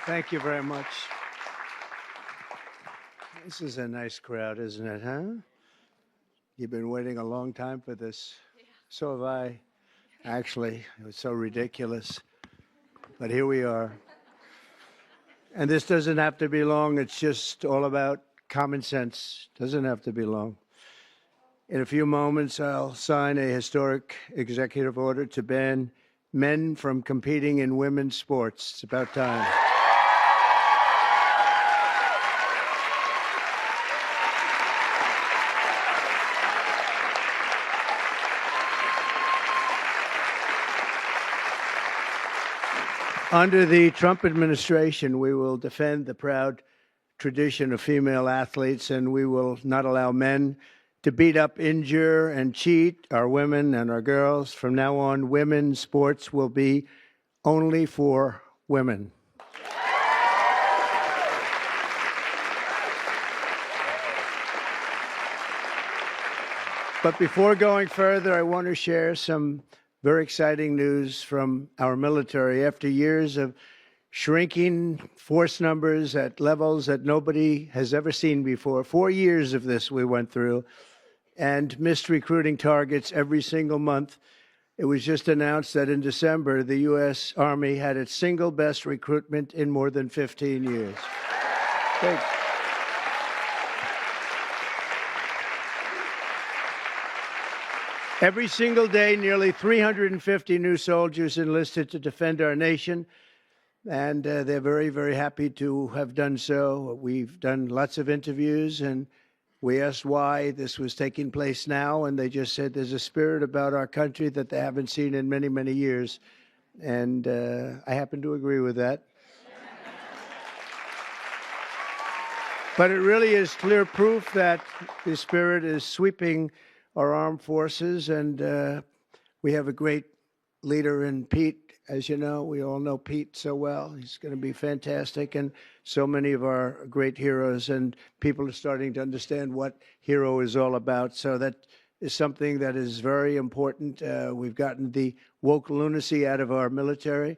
Thank you very much. This is a nice crowd, isn't it, huh? You've been waiting a long time for this. So have I. Actually, it was so ridiculous. But here we are. And this doesn't have to be long. It's just all about common sense. Doesn't have to be long. In a few moments, I'll sign a historic executive order to ban men from competing in women's sports. It's about time. Under the Trump administration, we will defend the proud tradition of female athletes, and we will not allow men to beat up, injure, and cheat our women and our girls. From now on, women's sports will be only for women. But before going further, I want to share some very exciting news from our military. After years of shrinking force numbers at levels that nobody has ever seen before, 4 years of this we went through, and missed recruiting targets every single month, it was just announced that in December, the U.S. Army had its single best recruitment in more than 15 years. Thanks. Every single day, nearly 350 new soldiers enlisted to defend our nation, and they're very, very happy to have done so. We've done lots of interviews, and we asked why this was taking place now, and they just said there's a spirit about our country that they haven't seen in many, many years, and I happen to agree with that. But it really is clear proof that the spirit is sweeping our armed forces, and we have a great leader in Pete. As you know, we all know Pete so well. He's going to be fantastic, and so many of our great heroes, and people are starting to understand what hero is all about. So that is something that is very important. We've gotten the woke lunacy out of our military.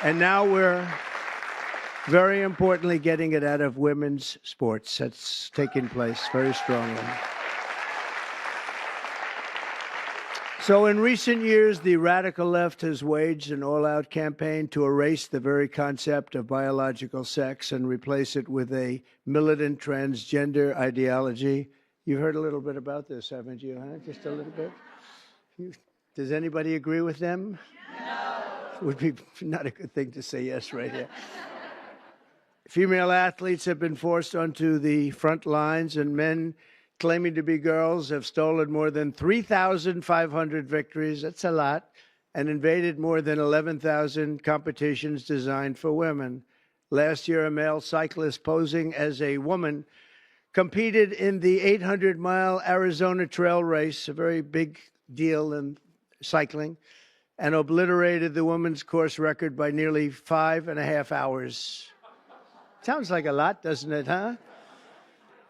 And now we're very importantly getting it out of women's sports. That's taking place very strongly. So in recent years, the radical left has waged an all-out campaign to erase the very concept of biological sex and replace it with a militant transgender ideology. You've heard a little bit about this, haven't you? Huh? Just a little bit? Does anybody agree with them? No. Would be not a good thing to say yes right here. Female athletes have been forced onto the front lines, and men claiming to be girls have stolen more than 3,500 victories. That's a lot. And invaded more than 11,000 competitions designed for women. Last year, a male cyclist posing as a woman competed in the 800-mile Arizona Trail Race, a very big deal in cycling, and obliterated the women's course record by nearly 5.5 hours. Sounds like a lot, doesn't it, huh?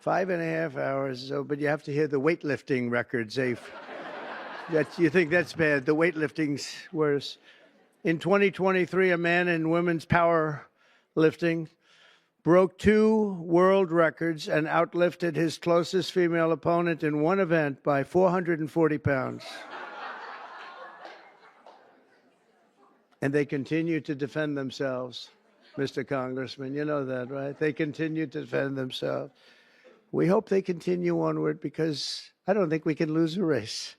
5.5 hours, but you have to hear the weightlifting records. You think that's bad. The weightlifting's worse. In 2023, a man in women's powerlifting broke 2 world records and outlifted his closest female opponent in one event by 440 pounds. And they continue to defend themselves. Mr. Congressman, you know that, right? They continue to defend themselves. We hope they continue onward because I don't think we can lose a race.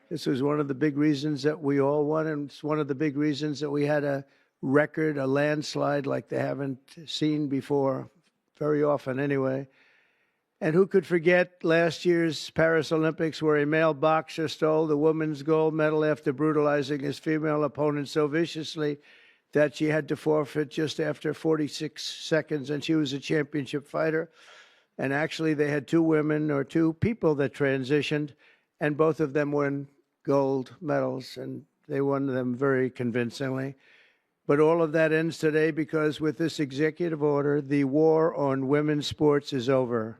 This was one of the big reasons that we all won, and it's one of the big reasons that we had a record, a landslide like they haven't seen before, very often anyway. And who could forget last year's Paris Olympics where a male boxer stole the women's gold medal after brutalizing his female opponent so viciously that she had to forfeit just after 46 seconds, and she was a championship fighter. And actually, they had 2 women or 2 people that transitioned, and both of them won gold medals, and they won them very convincingly. But all of that ends today because with this executive order, the war on women's sports is over.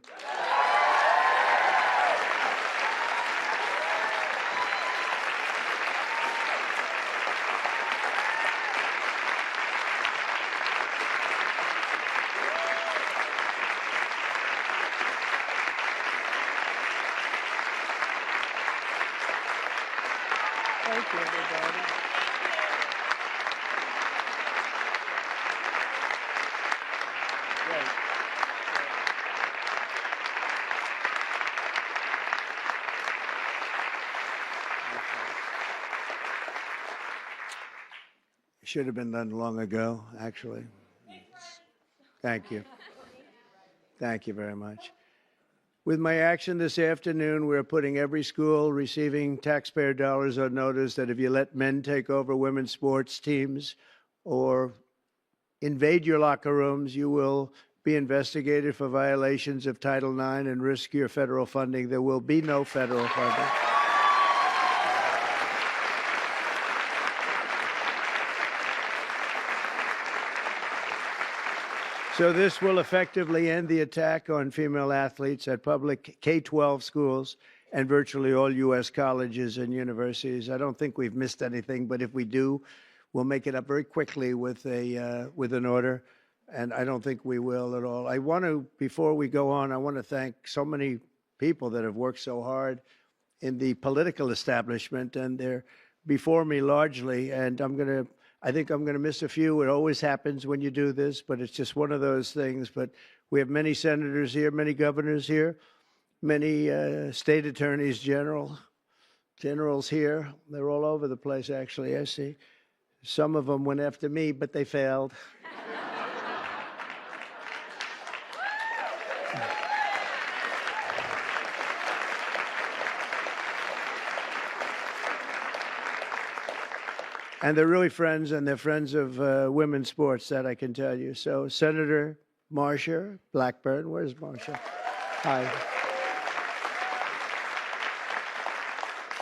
Should have been done long ago, actually. Thank you. Thank you very much. With my action this afternoon, we're putting every school receiving taxpayer dollars on notice that if you let men take over women's sports teams or invade your locker rooms, you will be investigated for violations of Title IX and risk your federal funding. There will be no federal funding. So this will effectively end the attack on female athletes at public K-12 schools and virtually all U.S. colleges and universities. I don't think we've missed anything, but if we do, we'll make it up very quickly with an order, and I don't think we will at all. I want to, before we go on, I want to thank so many people that have worked so hard in the political establishment, and they're before me largely, and I think I'm going to miss a few. It always happens when you do this, but it's just one of those things. But we have many senators here, many governors here, many state attorneys generals here. They're all over the place, actually, I see. Some of them went after me, but they failed. And they're really friends, and they're friends of women's sports, that I can tell you. So Senator Marsha Blackburn, where's Marsha? Hi.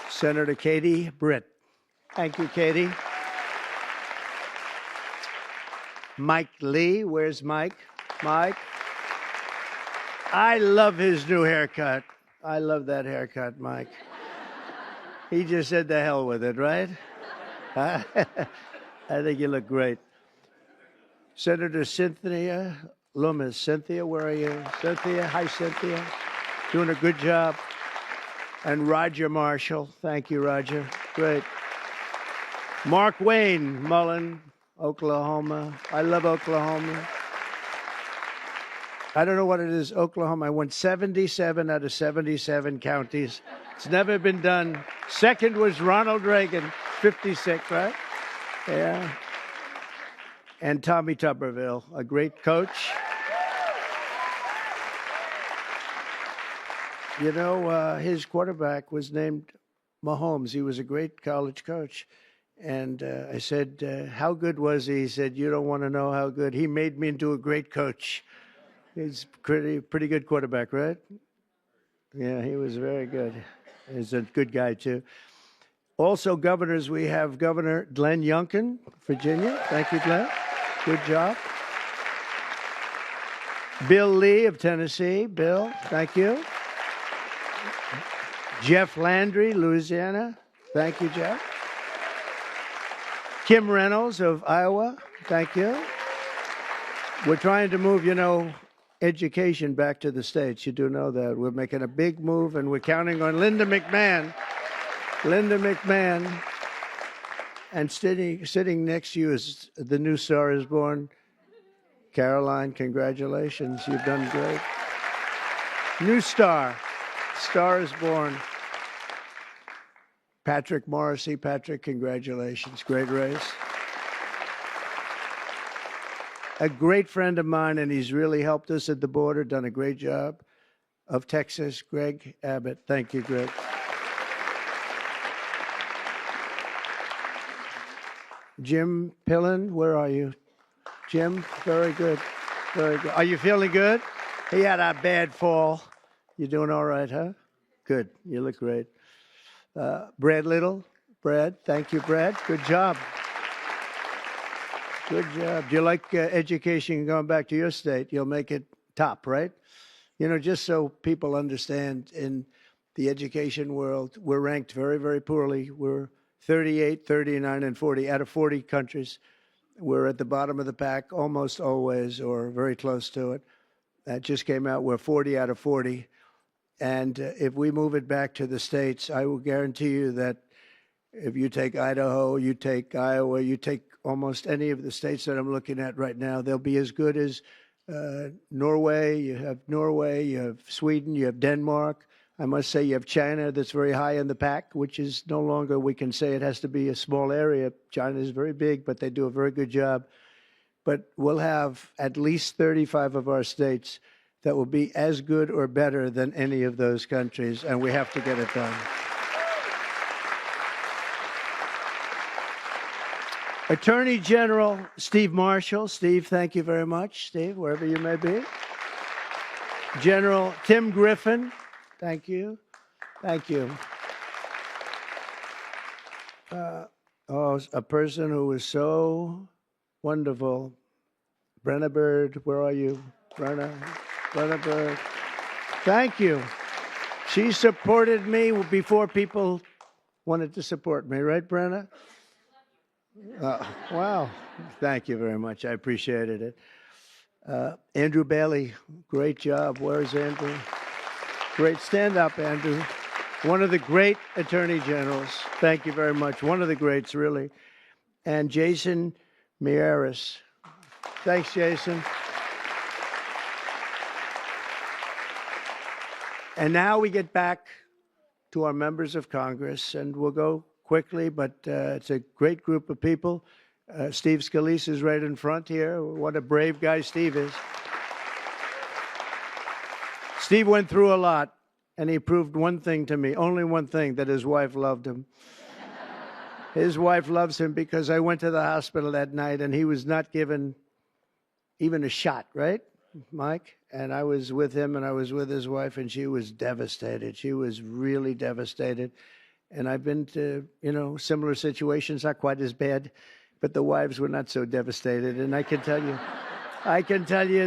Senator Katie Britt. Thank you, Katie. Mike Lee, where's Mike? Mike. I love his new haircut. I love that haircut, Mike. He just said the hell with it, right? I think you look great. Senator Cynthia Lummis. Cynthia, where are you? Cynthia, hi, Cynthia. Doing a good job. And Roger Marshall. Thank you, Roger. Great. Mark Wayne Mullen, Oklahoma. I love Oklahoma. I don't know what it is, Oklahoma. I won 77 out of 77 counties. It's never been done. Second was Ronald Reagan, 56, right? Yeah. And Tommy Tuberville, a great coach. You know, his quarterback was named Mahomes. He was a great college coach. And I said, how good was he? He said, you don't want to know how good. He made me into a great coach. He's pretty good quarterback, right? Yeah, he was very good. He's a good guy, too. Also, governors, we have Governor Glenn Youngkin, Virginia. Thank you, Glenn. Good job. Bill Lee of Tennessee. Bill, thank you. Jeff Landry, Louisiana. Thank you, Jeff. Kim Reynolds of Iowa. Thank you. We're trying to move, education back to the states. You do know that. We're making a big move, and we're counting on Linda McMahon. Linda McMahon. And sitting next to you is the new Star is Born. Caroline, congratulations. You've done great. New Star. Star is Born. Patrick Morrissey. Patrick, congratulations. Great race. A great friend of mine, and he's really helped us at the border, done a great job, of Texas, Greg Abbott. Thank you, Greg. Jim Pillen, where are you? Jim, very good. Very good. Are you feeling good? He had a bad fall. You doing all right, huh? Good. You look great. Brad Little. Brad, thank you, Brad. Good job. Good job. Do you like education going back to your state? You'll make it top, right? Just so people understand, in the education world, we're ranked very, very poorly. We're 38, 39, and 40 out of 40 countries. We're at the bottom of the pack almost always, or very close to it. That just came out. We're 40 out of 40. And if we move it back to the states, I will guarantee you that if you take Idaho, you take Iowa, you take almost any of the states that I'm looking at right now, they'll be as good as Norway. You have Norway, you have Sweden, you have Denmark. I must say you have China that's very high in the pack, which is no longer, we can say it has to be a small area. China is very big, but they do a very good job. But we'll have at least 35 of our states that will be as good or better than any of those countries, and we have to get it done. Attorney General Steve Marshall. Steve, thank you very much. Steve, wherever you may be. General Tim Griffin. Thank you. Thank you. A person who was so wonderful. Brenna Bird, where are you? Brenna Bird. Thank you. She supported me before people wanted to support me, right, Brenna? Wow. Thank you very much. I appreciated it. Andrew Bailey, great job. Where's Andrew? Great. Stand up, Andrew. One of the great attorney generals. Thank you very much. One of the greats, really. And Jason Miyares. Thanks, Jason. And now we get back to our members of Congress, and we'll go quickly, but it's a great group of people. Steve Scalise is right in front here. What a brave guy Steve is. Steve went through a lot, and he proved one thing to me, only one thing, that his wife loved him. His wife loves him because I went to the hospital that night, and he was not given even a shot, right, Mike? And I was with him, and I was with his wife, and she was devastated. She was really devastated. And I've been to, similar situations, not quite as bad, but the wives were not so devastated. And I can tell you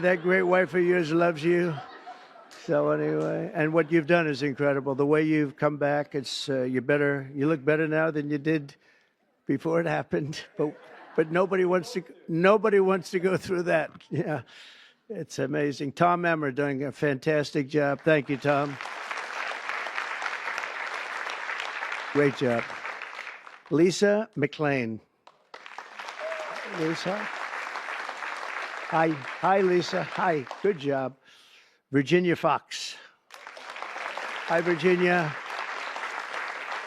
that great wife of yours loves you. So anyway, and what you've done is incredible. The way you've come back, it's you look better now than you did before it happened. But nobody wants to go through that. Yeah, it's amazing. Tom Emmer doing a fantastic job. Thank you, Tom. Great job. Lisa McLean. Lisa. Hi, Lisa. Hi. Good job. Virginia Fox. Hi, Virginia.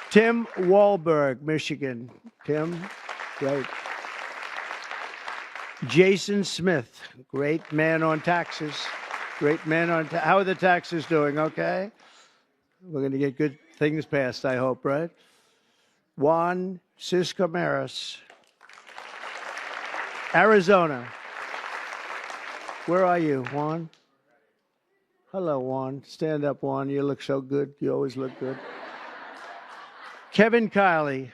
Tim Wahlberg, Michigan. Tim, great. Jason Smith, great man on taxes. Great man on how are the taxes doing? Okay. We're going to get good things passed, I hope, right? Juan Ciscomaris, Arizona. Where are you, Juan? Hello, Juan. Stand up, Juan. You look so good. You always look good. Kevin Kiley.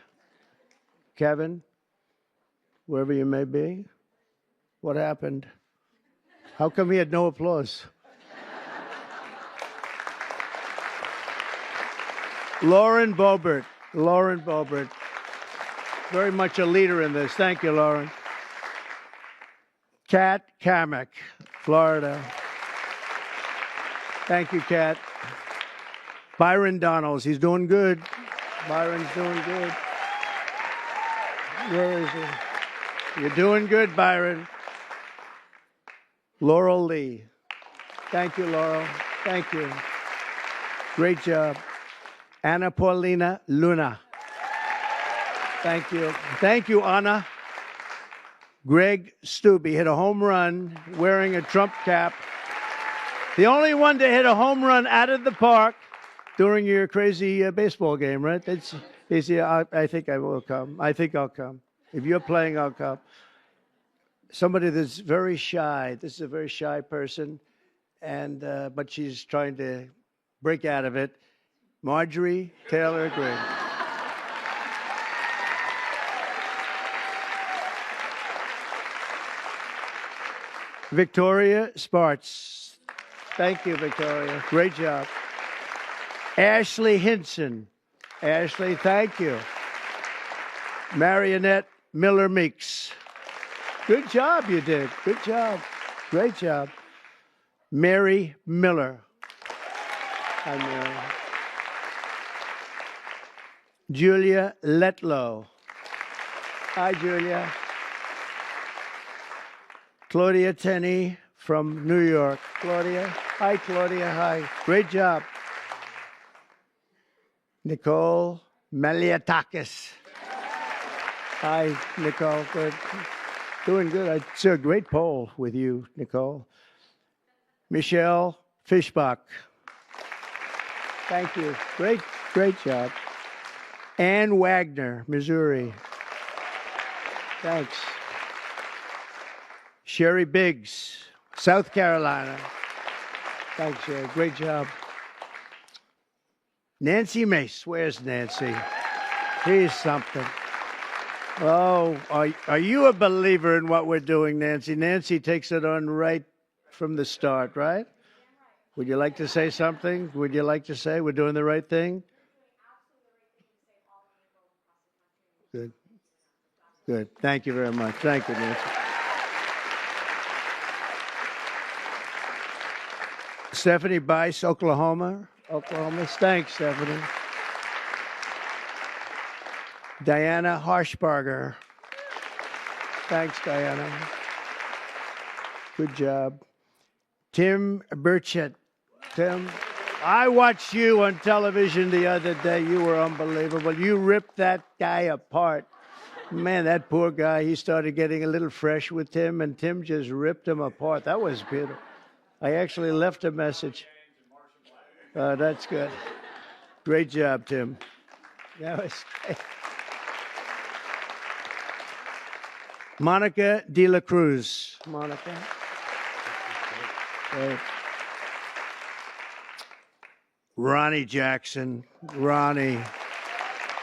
Kevin, wherever you may be. What happened? How come he had no applause? Lauren Boebert. Lauren Boebert. Very much a leader in this. Thank you, Lauren. Kat Kamek, Florida. Thank you, Kat. Byron Donalds. He's doing good. Byron's doing good. Where is he? You're doing good, Byron. Laurel Lee. Thank you, Laurel. Thank you. Great job. Anna Paulina Luna. Thank you. Thank you, Anna. Greg Stubbe hit a home run wearing a Trump cap. The only one to hit a home run out of the park during your crazy baseball game, right? I think I will come. I think I'll come. If you're playing, I'll come. Somebody that's very shy. This is a very shy person, and but she's trying to break out of it. Marjorie Taylor Greene. Victoria Spartz. Thank you, Victoria. Great job. Ashley Hinson. Ashley, thank you. Marionette Miller Meeks. Good job you did. Good job. Great job. Mary Miller. Hi, Mary. Julia Letlow. Hi, Julia. Claudia Tenney from New York. Claudia. Hi, Claudia. Hi. Great job. Nicole Meliatakis. Hi, Nicole. Good. Doing good. I saw a great poll with you, Nicole. Michelle Fishbach. Thank you. Great job. Ann Wagner, Missouri. Thanks. Sherry Biggs, South Carolina. Thanks, Sherry. Great job. Nancy Mace. Where's Nancy? She's something. Oh, are you a believer in what we're doing, Nancy? Nancy takes it on right from the start, right? Would you like to say something? Would you like to say we're doing the right thing? Good. Good. Thank you very much. Thank you, Nancy. Stephanie Bice, Oklahoma. Thanks, Stephanie. Diana Harshbarger. Thanks, Diana. Good job. Tim Burchett. Tim, I watched you on television the other day. You were unbelievable. You ripped that guy apart. Man, that poor guy, he started getting a little fresh with Tim, and Tim just ripped him apart. That was beautiful. I actually left a message. That's good. Great job, Tim. That was great. Monica De La Cruz. Monica. Great. Ronnie Jackson. Ronnie.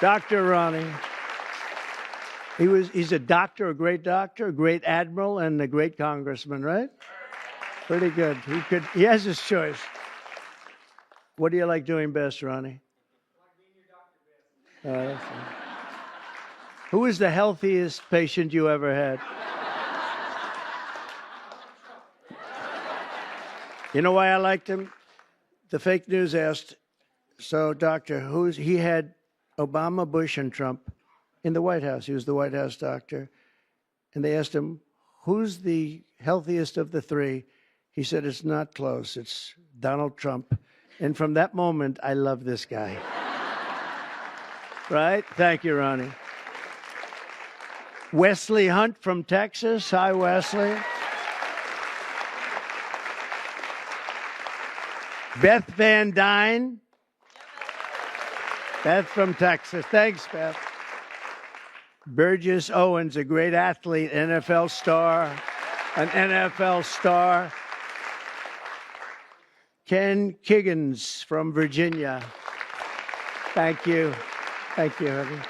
Dr. Ronnie. He's a doctor, a great admiral, and a great congressman, right? Pretty good. He has his choice. What do you like doing best, Ronnie? That's fine. Who is the healthiest patient you ever had? You know why I liked him? The fake news asked, so doctor, he had Obama, Bush, and Trump in the White House. He was the White House doctor. And they asked him, who's the healthiest of the three? He said, it's not close. It's Donald Trump. And from that moment, I love this guy. Right? Thank you, Ronnie. Wesley Hunt from Texas. Hi, Wesley. Beth Van Dyne. Beth from Texas. Thanks, Beth. Burgess Owens, a great athlete, an NFL star. Ken Kiggins from Virginia. Thank you. Thank you, honey.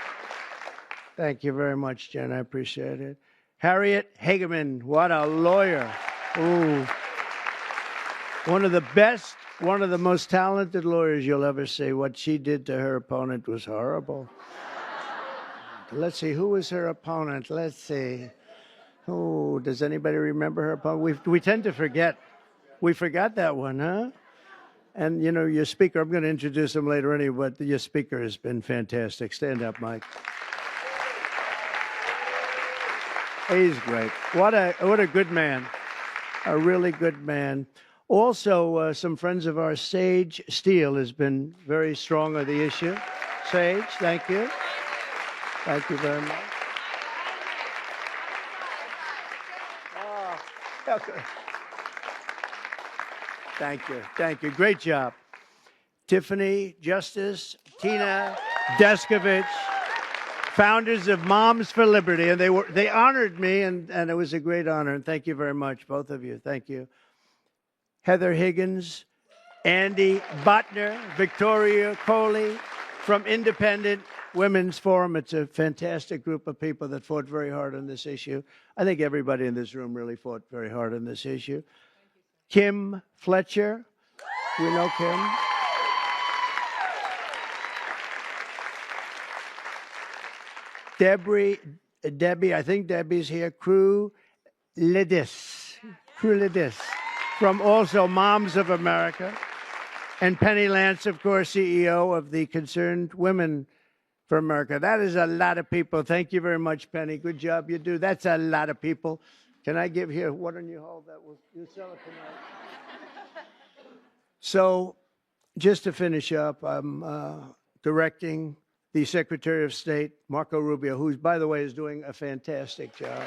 Thank you very much, Jen. I appreciate it. Harriet Hageman, what a lawyer. Ooh. One of the best, one of the most talented lawyers you'll ever see. What she did to her opponent was horrible. Let's see, who was her opponent? Let's see. Oh, does anybody remember her opponent? We tend to forget. We forgot that one, huh? And, you know, your speaker, I'm going to introduce him later anyway, but your speaker has been fantastic. Stand up, Mike. He's great. What a good man. A really good man. Also, some friends of ours, Sage Steele, has been very strong on the issue. Sage, thank you. Thank you very much. Oh, okay. Thank you. Thank you. Great job. Tiffany Justice, Tina Deskovich, founders of Moms for Liberty, and they honored me, and it was a great honor. And thank you very much, both of you. Thank you. Heather Higgins, Andy Botner, Victoria Coley from Independent Women's Forum. It's a fantastic group of people that fought very hard on this issue. I think everybody in this room really fought very hard on this issue. Kim Fletcher, you know Kim? Debbie, I think Debbie's here. Crew Lidis from also Moms of America. And Penny Lance, of course, CEO of the Concerned Women for America. That is a lot of people. Thank you very much, Penny. Good job you do. That's a lot of people. Can I give here? Why don't you hold that? You sell it tonight. So, just to finish up, I'm directing the Secretary of State, Marco Rubio, who, by the way, is doing a fantastic job.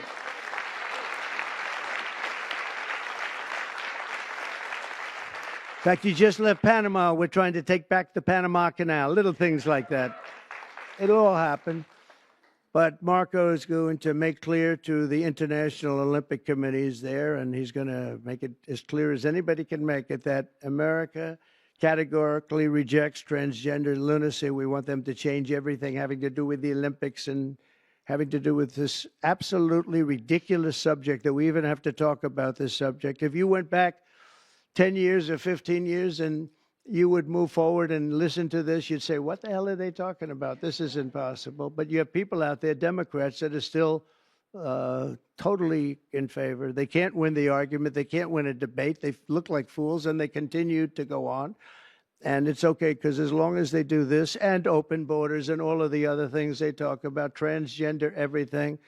In fact, he just left Panama. We're trying to take back the Panama Canal, little things like that. It'll all happen. But Marco is going to make clear to the International Olympic Committees there, and he's going to make it as clear as anybody can make it, that America categorically rejects transgender lunacy. We want them to change everything having to do with the Olympics and having to do with this absolutely ridiculous subject that we even have to talk about this subject. If you went back 10 years or 15 years and you would move forward and listen to this, you'd say, what the hell are they talking about? This is impossible. But you have people out there, Democrats, that are still totally in favor. They can't win the argument. They can't win a debate. They look like fools, and they continue to go on. And it's okay, because as long as they do this and open borders and all of the other things they talk about, transgender everything,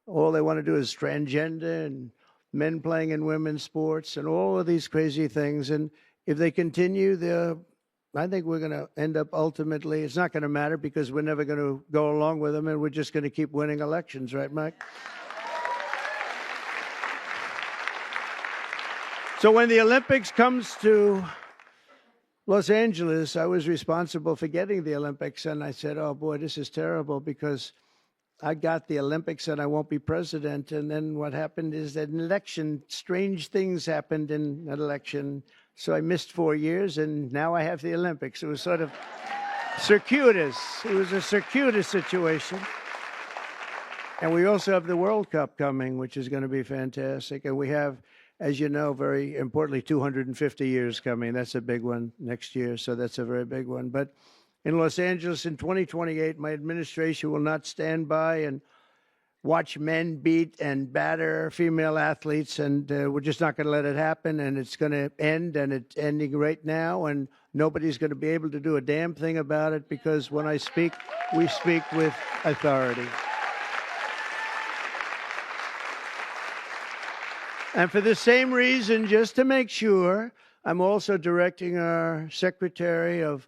all they want to do is transgender and men playing in women's sports and all of these crazy things. And if they continue, I think we're going to end up ultimately, it's not going to matter because we're never going to go along with them, and we're just going to keep winning elections, right, Mike? So when the Olympics comes to Los Angeles, I was responsible for getting the Olympics, and I said, oh boy, this is terrible because I got the Olympics and I won't be president. And then what happened is that in an election, strange things happened in an election. So I missed 4 years, and now I have the Olympics. It was sort of circuitous. It was a circuitous situation. And we also have the World Cup coming, which is going to be fantastic. And we have, as you know, very importantly, 250 years coming. That's a big one next year, so that's a very big one. But in Los Angeles in 2028, my administration will not stand by and watch men beat and batter female athletes, and we're just not going to let it happen, and it's going to end, and it's ending right now, and nobody's going to be able to do a damn thing about it, because when I speak, we speak with authority. And for the same reason, just to make sure, I'm also directing our Secretary of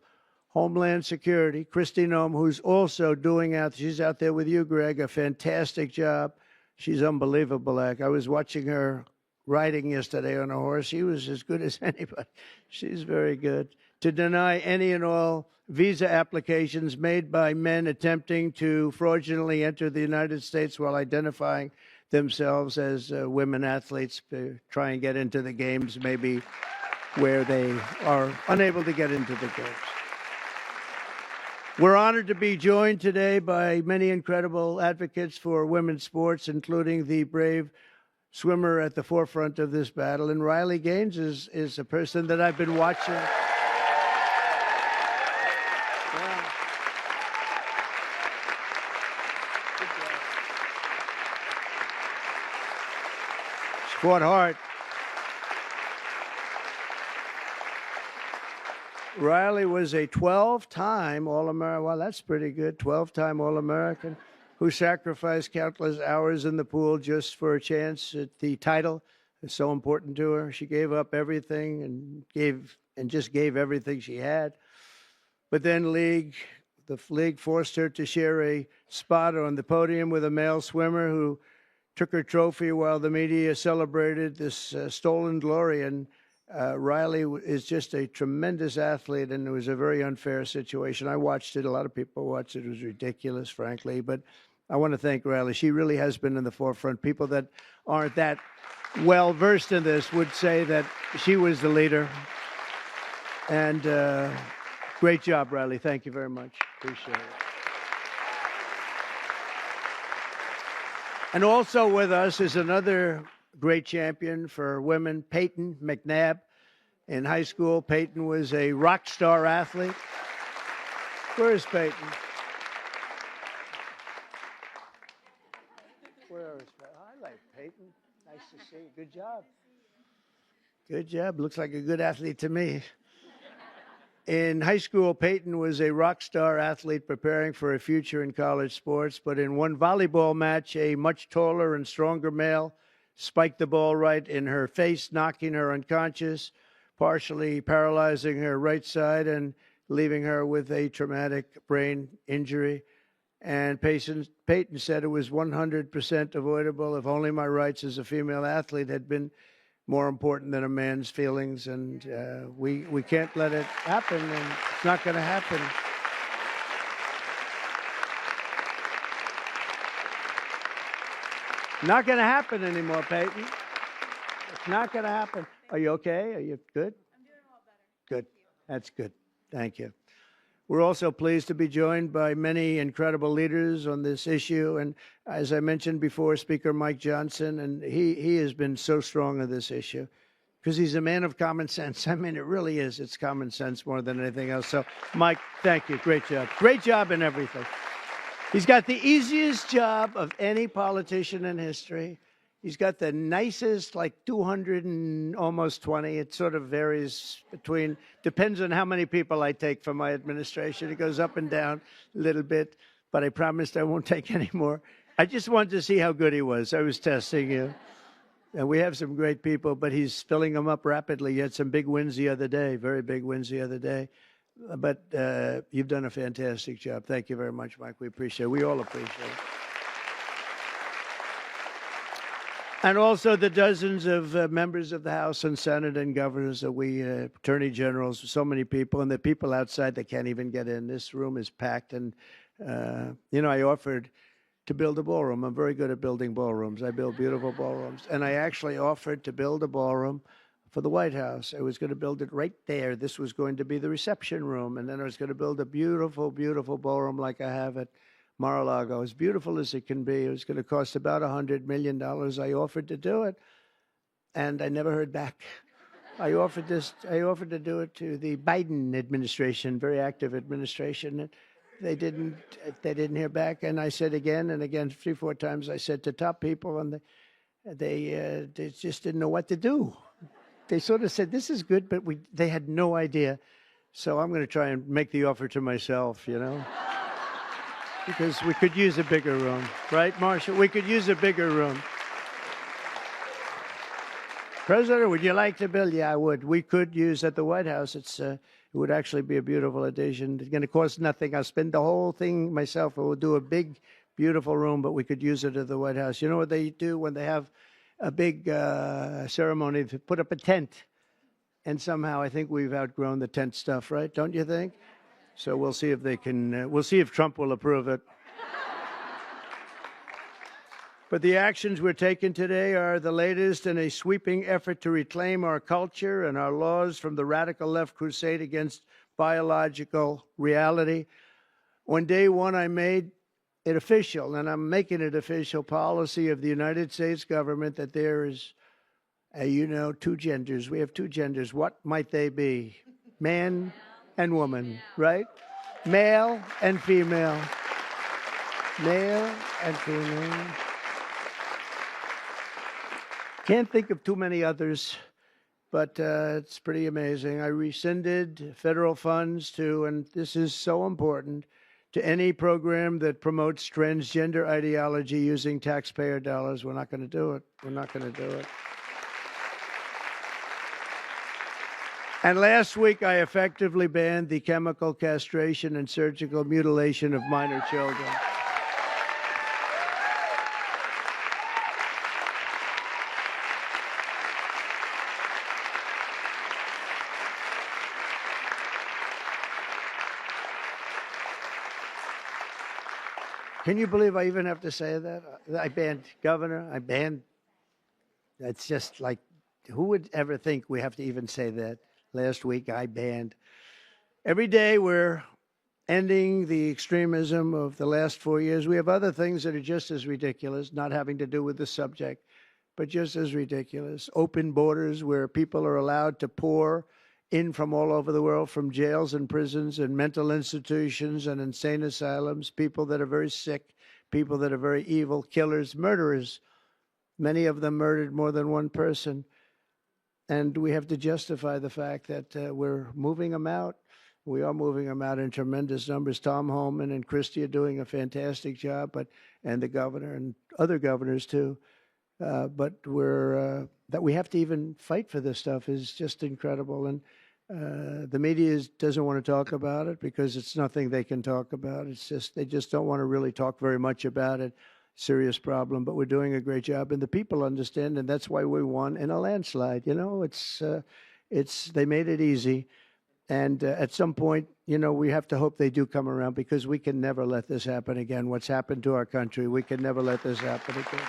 Homeland Security, Kristi Noem, who's also doing she's out there with you, Greg, a fantastic job. She's unbelievable. I was watching her riding yesterday on a horse. She was as good as anybody. She's very good. To deny any and all visa applications made by men attempting to fraudulently enter the United States while identifying themselves as women athletes to try and get into the games, maybe where they are unable to get into the games. We're honored to be joined today by many incredible advocates for women's sports, including the brave swimmer at the forefront of this battle. And Riley Gaines is a person that I've been watching. Yeah. She fought hard. Riley was a 12-time All-American. Well, that's pretty good. 12-time All-American who sacrificed countless hours in the pool just for a chance at the title. It's so important to her. She gave up everything and just gave everything she had. But then the league forced her to share a spot on the podium with a male swimmer who took her trophy while the media celebrated this stolen glory. And Riley is just a tremendous athlete, and it was a very unfair situation. I watched it. A lot of people watched it. It was ridiculous, frankly. But I want to thank Riley. She really has been in the forefront. People that aren't that well versed in this would say that she was the leader. And great job, Riley. Thank you very much. Appreciate it. And also with us is another great champion for women, Peyton McNabb. In high school, Peyton was a rock star athlete. Where is Peyton? Where is Peyton? I like Peyton. Nice to see you. Good job. Good job. Looks like a good athlete to me. In high school, Peyton was a rock star athlete preparing for a future in college sports. But in one volleyball match, a much taller and stronger male spiked the ball right in her face, knocking her unconscious, partially paralyzing her right side. And leaving her with a traumatic brain injury. And Peyton said it was 100% avoidable if only my rights as a female athlete had been more important than a man's feelings. And we can't let it happen, and it's not going to happen. Not going to happen anymore, Peyton. It's not going to happen. Are you okay? Are you good? I'm doing a lot better. Good. That's good. Thank you. We're also pleased to be joined by many incredible leaders on this issue. And as I mentioned before, Speaker Mike Johnson, and he has been so strong on this issue because he's a man of common sense. I mean, it really is. It's common sense more than anything else. So, Mike, thank you. Great job. Great job in everything. He's got the easiest job of any politician in history. He's got the nicest, like 200 and almost 20. It sort of varies between, depends on how many people I take from my administration. It goes up and down a little bit, but I promised I won't take any more. I just wanted to see how good he was. I was testing you. And we have some great people, but he's filling them up rapidly. He had some big wins the other day, very big wins the other day. But you've done a fantastic job. Thank you very much, Mike. We appreciate it. We all appreciate it. And also the dozens of members of the House and Senate and governors that attorney generals, so many people, and the people outside that can't even get in. This room is packed. And, I offered to build a ballroom. I'm very good at building ballrooms. I build beautiful ballrooms. And I actually offered to build a ballroom for the White House. I was going to build it right there. This was going to be the reception room. And then I was going to build a beautiful, beautiful ballroom like I have at Mar-a-Lago, as beautiful as it can be. It was going to cost about $100 million. I offered to do it, and I never heard back. I offered to do it to the Biden administration, very active administration. And they didn't hear back. And I said again and again, 3-4 times, I said to top people, and they just didn't know what to do. They sort of said, this is good, but they had no idea. So I'm going to try and make the offer to myself, because we could use a bigger room. Right, Marshall? We could use a bigger room. President, would you like to build? Yeah, I would. We could use at the White House. It would actually be a beautiful addition. It's going to cost nothing. I'll spend the whole thing myself. We'll do a big, beautiful room, but we could use it at the White House. You know what they do when they have a big ceremony? They put up a tent. And somehow I think we've outgrown the tent stuff, right? Don't you think? So we'll see if they can, we'll see if Trump will approve it. But the actions we're taking today are the latest in a sweeping effort to reclaim our culture and our laws from the radical left crusade against biological reality. On day one, I made it official, and I'm making it official policy of the United States government that there is, two genders. We have two genders. What might they be? Man and woman, right? Male and female. Male and female. Can't think of too many others, but it's pretty amazing. I rescinded federal funds to, and this is so important, to any program that promotes transgender ideology using taxpayer dollars. We're not going to do it. We're not going to do it. And last week, I effectively banned the chemical castration and surgical mutilation of minor children. Can you believe I even have to say that? I banned governor. I banned. It's just like, who would ever think we have to even say that? Last week, I banned. Every day, we're ending the extremism of the last 4 years. We have other things that are just as ridiculous, not having to do with the subject, but just as ridiculous. Open borders where people are allowed to pour in from all over the world, from jails and prisons and mental institutions and insane asylums, people that are very sick, people that are very evil, killers, murderers. Many of them murdered more than one person. And we have to justify the fact that we're moving them out. We are moving them out in tremendous numbers. Tom Homan and Christie are doing a fantastic job, and the governor and other governors too. But that we have to even fight for this stuff is just incredible. And The media doesn't want to talk about it because it's nothing they can talk about. It's just they just don't want to really talk very much about it. Serious problem, but we're doing a great job, and the people understand, and that's why we won in a landslide. You know, it's they made it easy, and at some point, you know, we have to hope they do come around because we can never let this happen again. What's happened to our country, we can never let this happen again.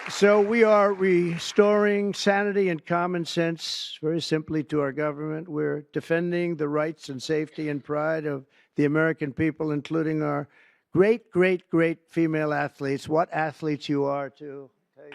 So we are restoring sanity and common sense very simply to our government. We're defending the rights and safety and pride of the American people, including our great, great, great female athletes. What athletes you are, too. Tell you.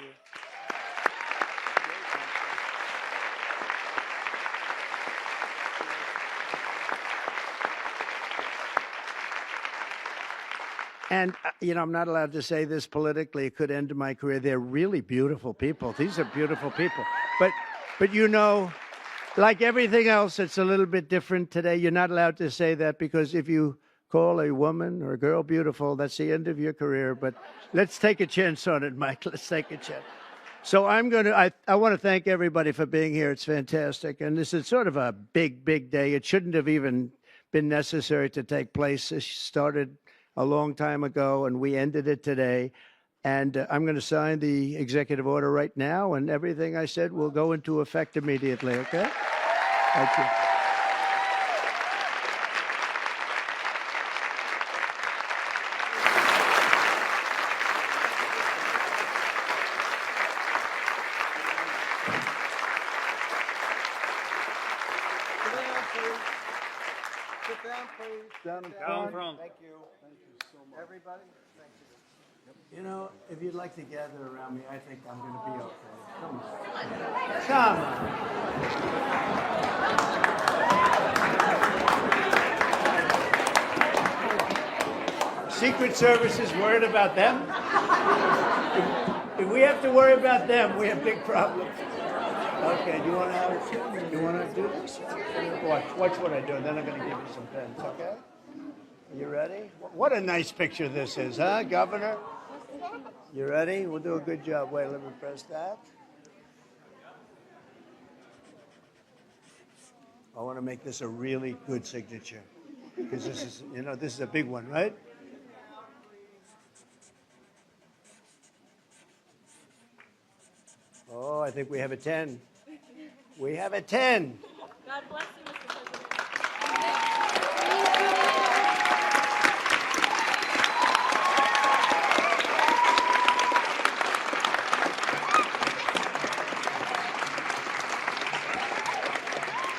And, you know, I'm not allowed to say this politically. It could end my career. They're really beautiful people. These are beautiful people. But you know, like everything else, it's a little bit different today. You're not allowed to say that because if you call a woman or a girl beautiful, that's the end of your career. But let's take a chance on it, Mike. Let's take a chance. So I want to thank everybody for being here. It's fantastic. And this is sort of a big, big day. It shouldn't have even been necessary to take place. This started a long time ago, and we ended it today. And I'm going to sign the executive order right now, and everything I said will go into effect immediately, okay? Thank you. Sit down, please. Down in front. Thank you. Thank you so much. Everybody, thank you. You know, if you'd like to gather around me, I think I'm going to be okay. Come on. Come on. Secret Service is worried about them. If we have to worry about them, we have big problems. Okay, do you want to do this? Watch what I do, and then I'm going to give you some pens, okay? Are you ready? What a nice picture this is, huh, Governor? You ready? We'll do a good job. Wait, let me press that. I want to make this a really good signature because this is, you know, this is a big one, right? Oh, I think we have a 10. We have a 10. God bless you, Mr. President.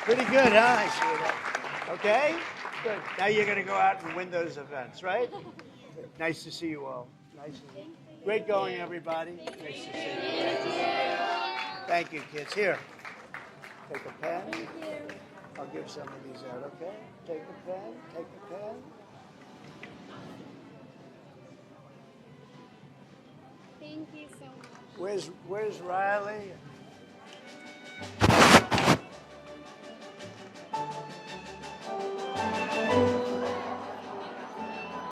Pretty good, huh? I see that. Okay? Good. Now you're going to go out and win those events, right? Nice to see you all. Nice to see you. Great going, everybody. Nice to see you. Thank you, kids. Here. Take a pen. Thank you. I'll give some of these out, okay? Take a pen. Take a pen. Thank you so much. Where's Riley?